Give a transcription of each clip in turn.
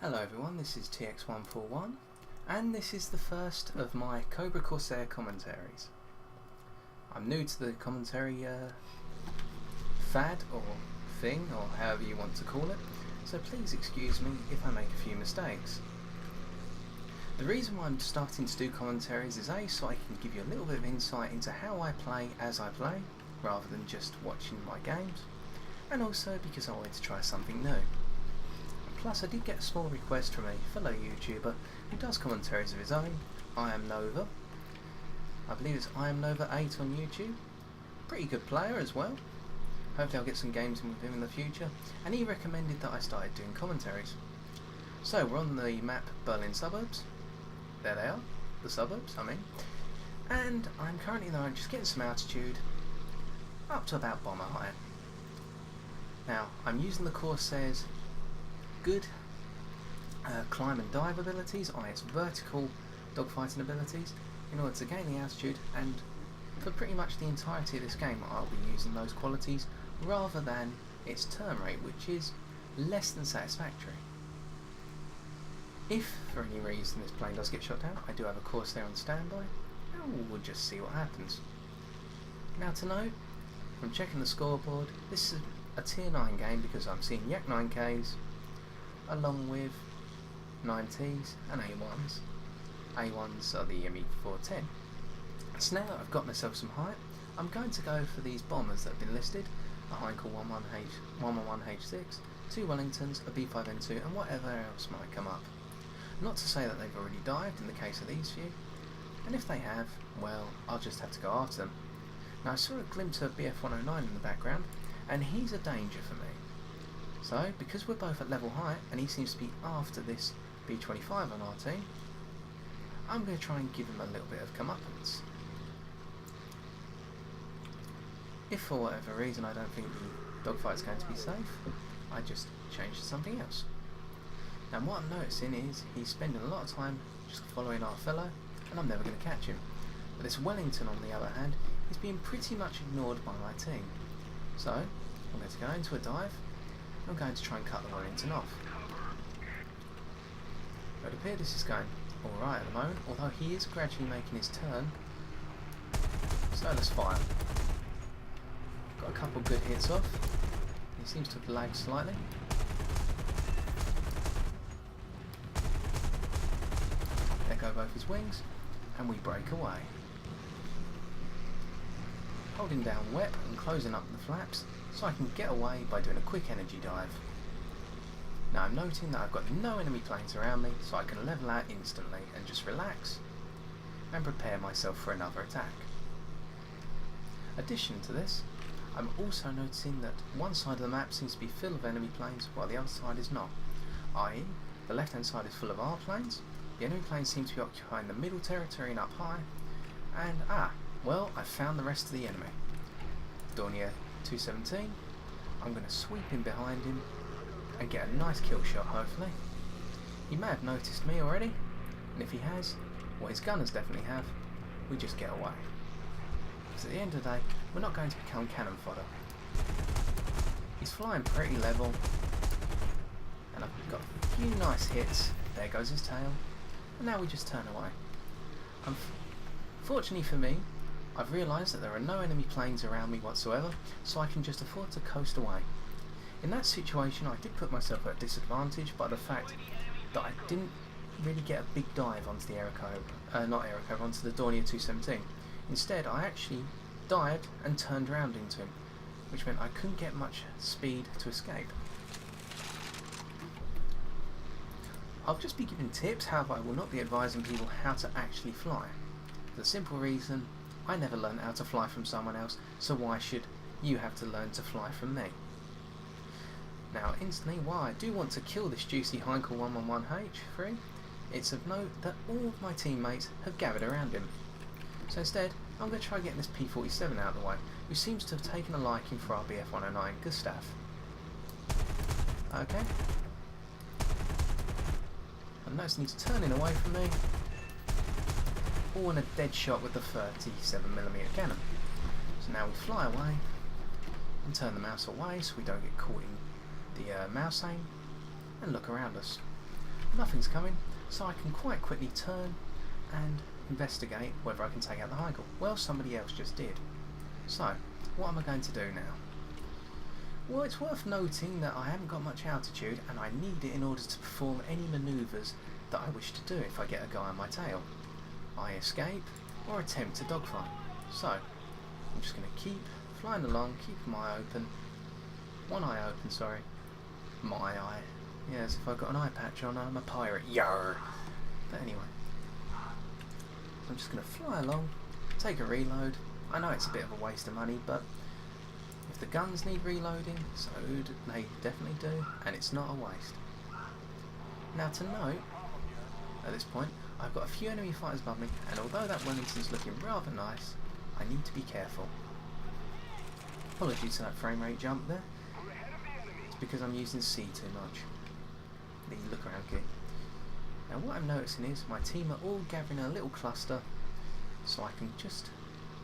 Hello everyone, this is TX141 and this is the first of my Cobra Corsair commentaries. I'm new to the commentary fad or thing, or however you want to call it, so please excuse me if I make a few mistakes. The reason why I'm starting to do commentaries is A, so I can give you a little bit of insight into how I play as I play, rather than just watching my games, and also because I wanted to try something new. Plus I did get a small request from a fellow YouTuber who does commentaries of his own, I Am Nova. I believe it's I Am Nova 8 on YouTube. Pretty good player as well. Hopefully I'll get some games in with him in the future, and he recommended that I started doing commentaries. So we're on the map Berlin suburbs. There they are, the suburbs I mean. And I'm currently though just getting some altitude up to about bomber height. Now I'm using the Corsair's good climb and dive abilities on its vertical dogfighting abilities in order to gain the altitude, and for pretty much the entirety of this game I'll be using those qualities rather than its turn rate, which is less than satisfactory. If for any reason this plane does get shot down, I do have a Corsair on standby, and we'll just see what happens. Now to note, from checking the scoreboard, this is a tier 9 game because I'm seeing Yak 9Ks along with 9Ts and A1s. A1s are the ME410. So now that I've got myself some height, I'm going to go for these bombers that have been listed: a Heinkel 111H6, 2 Wellingtons, a B5N2 and whatever else might come up. Not to say that they've already dived in the case of these few, and if they have, well, I'll just have to go after them. Now I saw a glimpse of BF109 in the background, and he's a danger for me. So, because we're both at level height, and he seems to be after this B25 on our team, I'm going to try and give him a little bit of comeuppance. If for whatever reason I don't think the dogfight's going to be safe, I just change to something else. Now what I'm noticing is he's spending a lot of time just following our fellow, and I'm never going to catch him. But this Wellington on the other hand is being pretty much ignored by my team. So, I'm going to go into a dive. I'm going to try and cut the Wellington off. It would appear this is going alright at the moment, although he is gradually making his turn. So let's fire. Got a couple good hits off. He seems to have lagged slightly. Let go both his wings, and we break away. Holding down WEP and closing up the flaps so I can get away by doing a quick energy dive. Now I'm noting that I've got no enemy planes around me, so I can level out instantly and just relax and prepare myself for another attack. Addition to this, I'm also noticing that one side of the map seems to be full of enemy planes while the other side is not, i.e. the left hand side is full of our planes, the enemy planes seem to be occupying the middle territory and up high, and well, I found the rest of the enemy. Dornier 217, I'm going to sweep in behind him and get a nice kill shot hopefully. He may have noticed me already, and if he has, well his gunners definitely have, we just get away. Because at the end of the day, we're not going to become cannon fodder. He's flying pretty level, and I've got a few nice hits, there goes his tail, and now we just turn away. Fortunately for me, I've realised that there are no enemy planes around me whatsoever, so I can just afford to coast away. In that situation I did put myself at a disadvantage by the fact that I didn't really get a big dive onto the onto the Dornier 217. Instead I actually dived and turned around into him, which meant I couldn't get much speed to escape. I'll just be giving tips, however I will not be advising people how to actually fly. For the simple reason, I never learned how to fly from someone else, so why should you have to learn to fly from me? Now instantly, while I do want to kill this juicy Heinkel 111H3, it's of note that all of my teammates have gathered around him. So instead, I'm going to try getting this P47 out of the way, who seems to have taken a liking for our BF109 Gustav. Okay. I notice he's turning away from me. All in a dead shot with the 37mm cannon. So now we fly away and turn the mouse away so we don't get caught in the mouse aim, and look around us. nothing's coming, so I can quite quickly turn and investigate whether I can take out the Heigl. Well, somebody else just did. So, what am I going to do now? Well, it's worth noting that I haven't got much altitude and I need it in order to perform any manoeuvres that I wish to do if I get a guy on my tail. I escape or attempt to dogfight. So, I'm just going to keep flying along, keep my eye open. One eye open, sorry. My eye. Yes, if I've got an eye patch on, I'm a pirate. Yarr! But anyway. I'm just going to fly along, take a reload. I know it's a bit of a waste of money, but if the guns need reloading, so they definitely do, and it's not a waste. Now to note, at this point, I've got a few enemy fighters above me, and although that Wellington's looking rather nice, I need to be careful. Apologies to that frame rate jump there. It's because I'm using C too much. The look around key. Now what I'm noticing is my team are all gathering in a little cluster, so I can just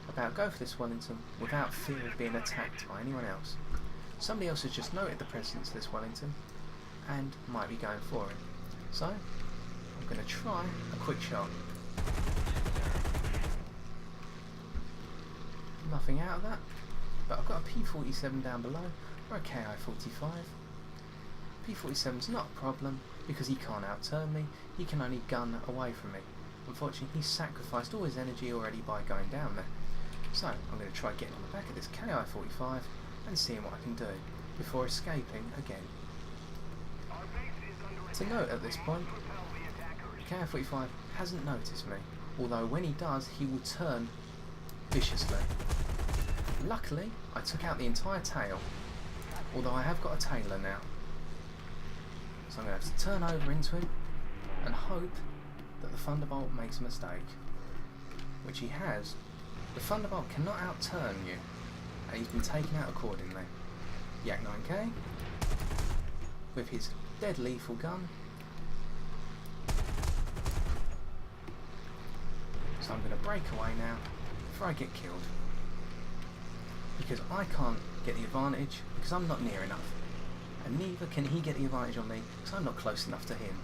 about go for this Wellington without fear of being attacked by anyone else. Somebody else has just noted the presence of this Wellington and might be going for it. So I'm going to try a quick shot. Nothing out of that, but I've got a P47 down below or a KI-45. P47's not a problem because he can't outturn me, he can only gun away from me. Unfortunately, he's sacrificed all his energy already by going down there. So I'm going to try getting on the back of this KI-45 and seeing what I can do before escaping again. To note at this point, the KI-45 hasn't noticed me, although when he does, he will turn viciously. Luckily, I took out the entire tail, although I have got a tailer now. So I'm going to have to turn over into him and hope that the Thunderbolt makes a mistake, which he has. The Thunderbolt cannot outturn you, and he's been taken out accordingly. Yak 9K with his dead lethal gun. So I'm going to break away now before I get killed, because I can't get the advantage because I'm not near enough, and neither can he get the advantage on me because I'm not close enough to him.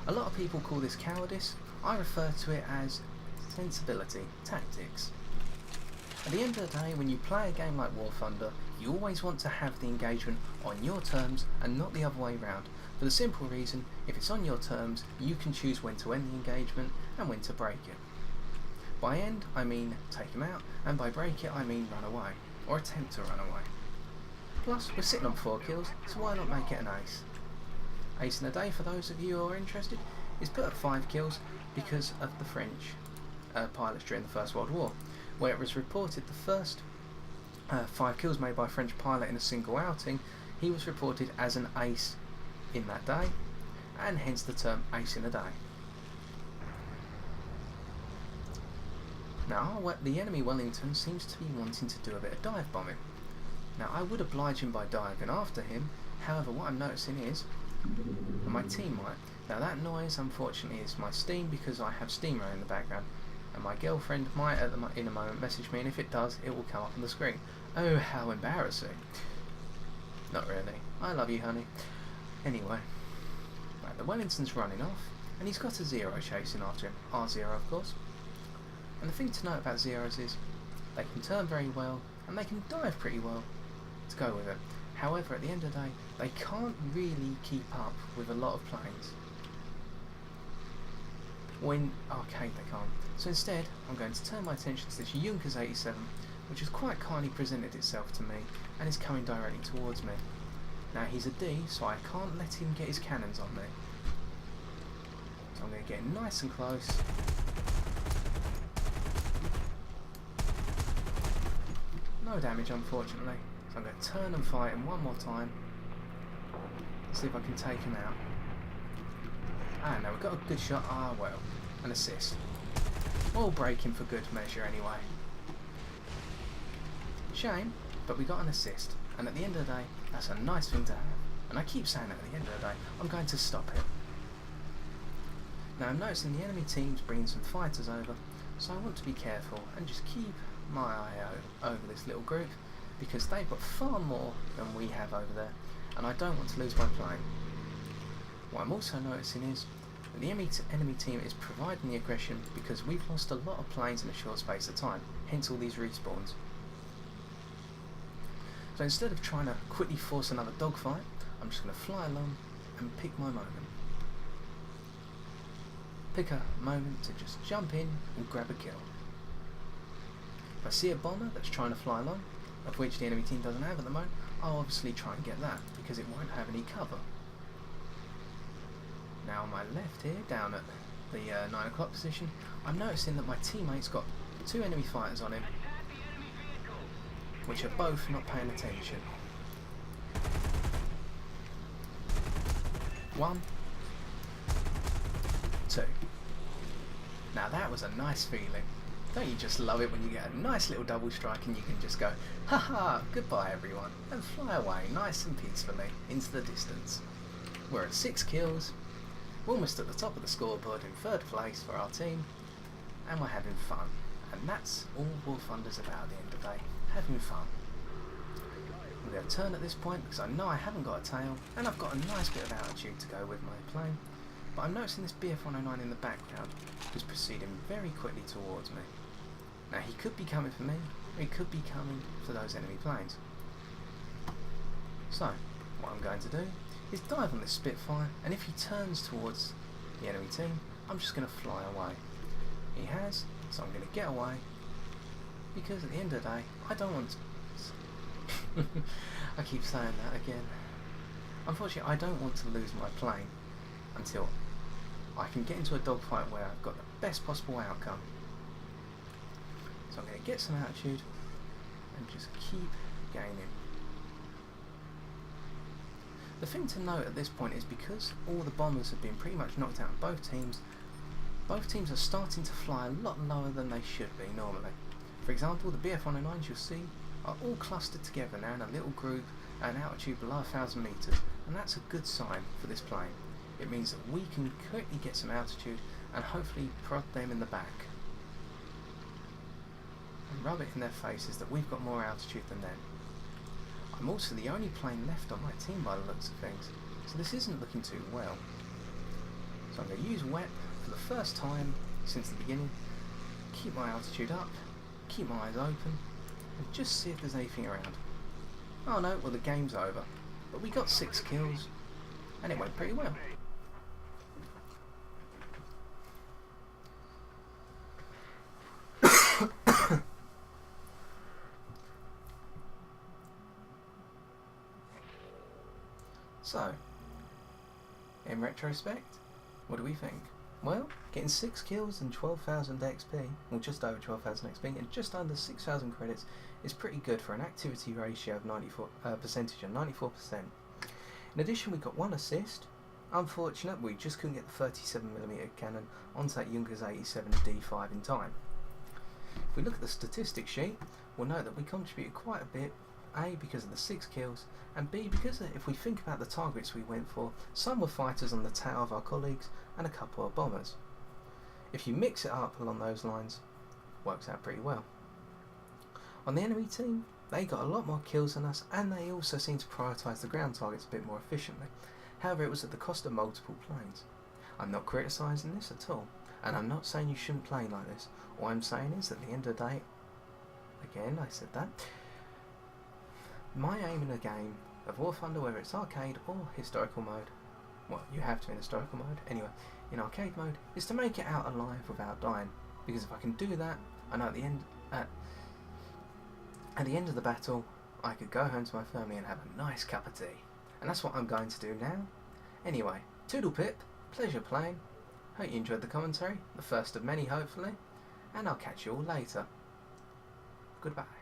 A lot of people call this cowardice. I refer to it as sensibility, tactics. At the end of the day, when you play a game like War Thunder, you always want to have the engagement on your terms and not the other way round. For the simple reason, if it's on your terms, you can choose when to end the engagement and when to break it. By end, I mean take him out, and by break it, I mean run away, or attempt to run away. Plus, we're sitting on 4 kills, so why not make it an ace? Ace in a day, for those of you who are interested, is put at 5 kills because of the French pilots during the First World War, where it was reported the first 5 kills made by a French pilot in a single outing, he was reported as an ace in that day, and hence the term ace in a day. Now, the enemy Wellington seems to be wanting to do a bit of dive bombing. Now, I would oblige him by diving after him, however what I'm noticing is, and my team might, now that noise unfortunately is my Steam because I have Steam running in the background, and my girlfriend might in a moment message me, and if it does, it will come up on the screen. Oh, how embarrassing. Not really. I love you, honey. Anyway, right, the Wellington's running off, and he's got a Zero chasing after him. R0, of course. And the thing to note about Zeros is they can turn very well, and they can dive pretty well to go with it. However, at the end of the day, they can't really keep up with a lot of planes. Okay, they can't. So instead, I'm going to turn my attention to this Junkers 87, which has quite kindly presented itself to me, and is coming directly towards me. Now he's a D, so I can't let him get his cannons on me. So I'm going to get nice and close. No damage, unfortunately. So I'm going to turn and fight him one more time. See if I can take him out. Ah, no, we've got a good shot. Ah, well, an assist. We'll break him for good measure anyway. Shame, but we got an assist. And at the end of the day, that's a nice thing to have. And I keep saying that at the end of the day, I'm going to stop it. Now I'm noticing the enemy team's bringing some fighters over, so I want to be careful and just keep my eye out over this little group, because they've got far more than we have over there, and I don't want to lose my plane. What I'm also noticing is that the enemy team is providing the aggression because we've lost a lot of planes in a short space of time, hence all these respawns. So instead of trying to quickly force another dogfight, I'm just going to fly along and pick my moment. Pick a moment to just jump in and grab a kill. If I see a bomber that's trying to fly along, of which the enemy team doesn't have at the moment, I'll obviously try and get that because it won't have any cover. Now on my left here, down at the 9 o'clock position, I'm noticing that my teammate's got 2 enemy fighters on him, which are both not paying attention. 1, 2. Now that was a nice feeling. Don't you just love it when you get a nice little double strike and you can just go, haha, goodbye everyone, and fly away nice and peacefully into the distance. We're at 6 kills, we're almost at the top of the scoreboard in 3rd place for our team, and we're having fun. And that's all War Thunder's about at the end of the day, having fun. I'm going to turn at this point because I know I haven't got a tail, and I've got a nice bit of altitude to go with my plane, but I'm noticing this BF-109 in the background who's proceeding very quickly towards me. Now he could be coming for me, or he could be coming for those enemy planes. So, what I'm going to do is dive on this Spitfire, and if he turns towards the enemy team, I'm just going to fly away. He has, so I'm going to get away, because at the end of the day, I don't want to... I keep saying that again. Unfortunately, I don't want to lose my plane until I can get into a dogfight where I've got the best possible outcome. So I'm going to get some altitude and just keep gaining. The thing to note at this point is because all the bombers have been pretty much knocked out in both teams are starting to fly a lot lower than they should be normally. For example, the BF-109s you'll see are all clustered together now in a little group at an altitude below 1,000 metres, and that's a good sign for this plane. It means that we can quickly get some altitude and hopefully prod them in the back and rub it in their faces that we've got more altitude than them. I'm also the only plane left on my team by the looks of things, so this isn't looking too well. So I'm going to use WEP for the first time since the beginning, keep my altitude up, keep my eyes open, and just see if there's anything around. Oh no, well the game's over, but we got 6 kills, and it went pretty well. So, in retrospect, what do we think? Well, getting 6 kills and 12,000 XP, well just over 12,000 XP and just under 6,000 credits is pretty good for an activity ratio of 94%. In addition, we got 1 assist. Unfortunate, we just couldn't get the 37mm cannon onto that Junkers 87 D5 in time. If we look at the statistics sheet, we'll note that we contributed quite a bit, A, because of the 6 kills, and B, because if we think about the targets we went for, some were fighters on the tail of our colleagues and a couple of bombers. If you mix it up along those lines, works out pretty well. On the enemy team, they got a lot more kills than us, and they also seem to prioritise the ground targets a bit more efficiently. However, it was at the cost of multiple planes. I'm not criticising this at all, and I'm not saying you shouldn't play like this. All I'm saying is at the end of the day, again I said that, my aim in a game of War Thunder, whether it's arcade or historical mode, well, you have to in historical mode, anyway, in arcade mode, is to make it out alive without dying. Because if I can do that, I know at the end of the battle, I could go home to my family and have a nice cup of tea. And that's what I'm going to do now. Anyway, toodle pip, pleasure playing. Hope you enjoyed the commentary, the first of many hopefully, and I'll catch you all later. Goodbye.